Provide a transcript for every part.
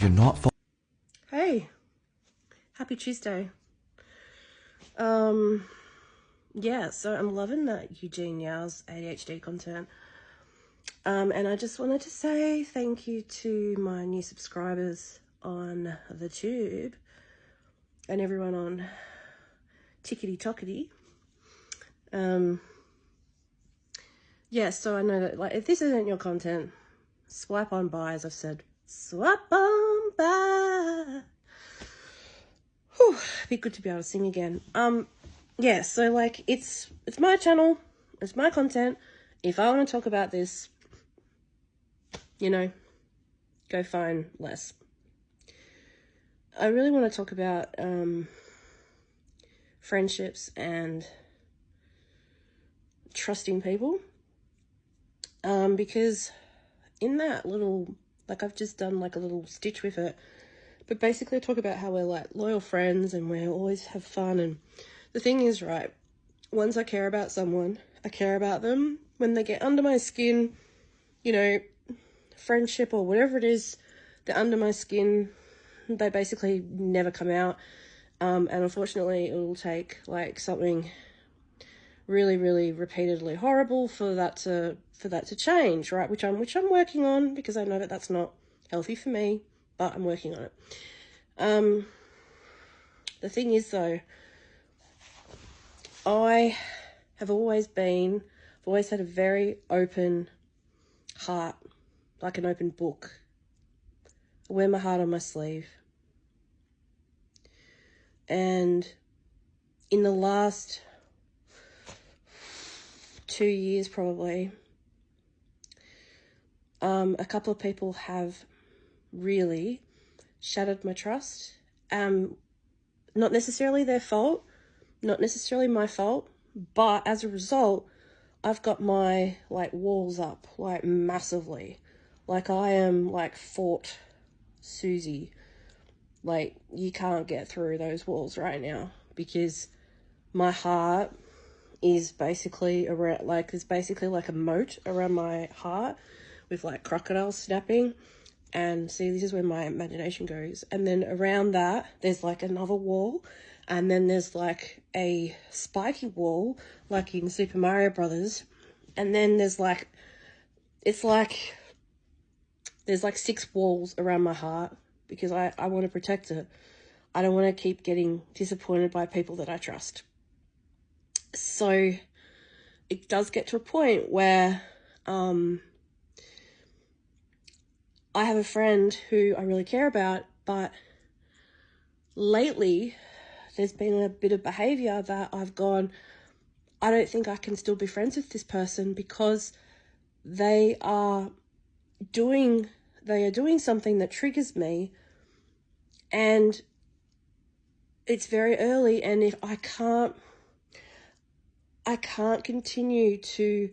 you're not... Hey, happy Tuesday. Yeah, so I'm loving that Eugene Yao's ADHD content. And I just wanted to say thank you to my new subscribers on the tube and everyone on Tickety Tockety. Yeah, so I know that, like, if this isn't your content, swipe on by, as I've said. Swipe on by. Whew, be good to be able to sing again. Yeah, so, like, it's my channel, it's my content. If I want to talk about this, you know, go find less. I really want to talk about friendships and trusting people, because in that little, like, I've just done like a little stitch with it, but basically I talk about how we're like loyal friends and we always have fun. And the thing is, right, once I care about someone, I care about them. When they get under my skin, you know, friendship or whatever it is, they're under my skin, they basically never come out. And unfortunately, it will take like something really, really repeatedly horrible for that to change, right? Which I'm working on, because I know that that's not healthy for me, but I'm working on it. The thing is, though, I've always had a very open heart, like an open book. I wear my heart on my sleeve. And in the last 2 years, probably, a couple of people have really shattered my trust. Not necessarily their fault, not necessarily my fault, but as a result, I've got my, like, walls up, like, massively. Like, I am, like, Fort Susie. Like, you can't get through those walls right now, because my heart is basically around, like, there's basically like a moat around my heart with like crocodiles snapping. And see, this is where my imagination goes. And then around that, there's like another wall. And then there's like a spiky wall, like in Super Mario Brothers. And then there's like, it's like, there's like 6 walls around my heart, because I want to protect it. I don't want to keep getting disappointed by people that I trust. So it does get to a point where I have a friend who I really care about, but lately there's been a bit of behaviour that I've gone, I don't think I can still be friends with this person, because they are doing something that triggers me, and it's very early, and if I can't continue to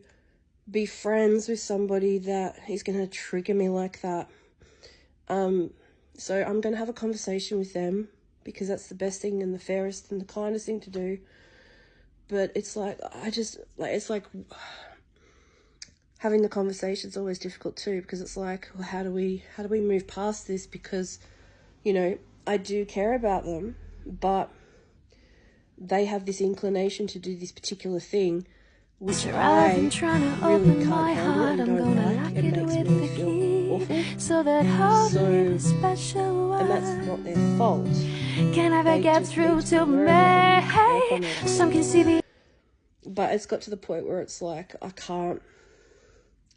be friends with somebody that is going to trigger me like that. So I'm going to have a conversation with them, because that's the best thing and the fairest and the kindest thing to do. But it's like, it's like having the conversation is always difficult too, because it's like, well, how do we move past this? Because, you know, I do care about them, but they have this inclination to do this particular thing, which I really can't handle and don't like. It makes me feel awful. So, and that's not their fault. Can ever get through to me? Some can see the... But it's got to the point where it's like, I can't,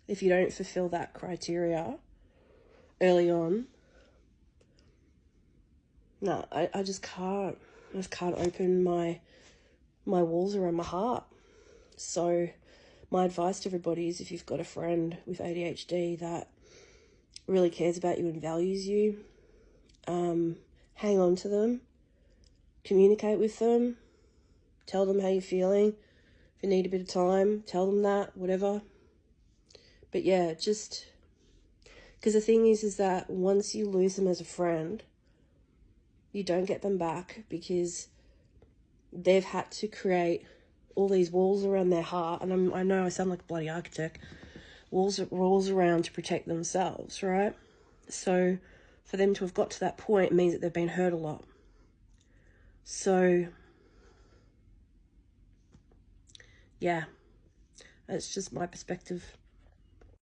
if you don't fulfill that criteria early on, no, I just can't. I just can't open my walls around my heart. So my advice to everybody is, if you've got a friend with ADHD that really cares about you and values you, hang on to them, communicate with them, tell them how you're feeling. If you need a bit of time, tell them that, whatever. But yeah, just, because the thing is that once you lose them as a friend, you don't get them back, because they've had to create all these walls around their heart. And I know I sound like a bloody architect. Walls around to protect themselves, right? So for them to have got to that point means that they've been hurt a lot. So, yeah, that's just my perspective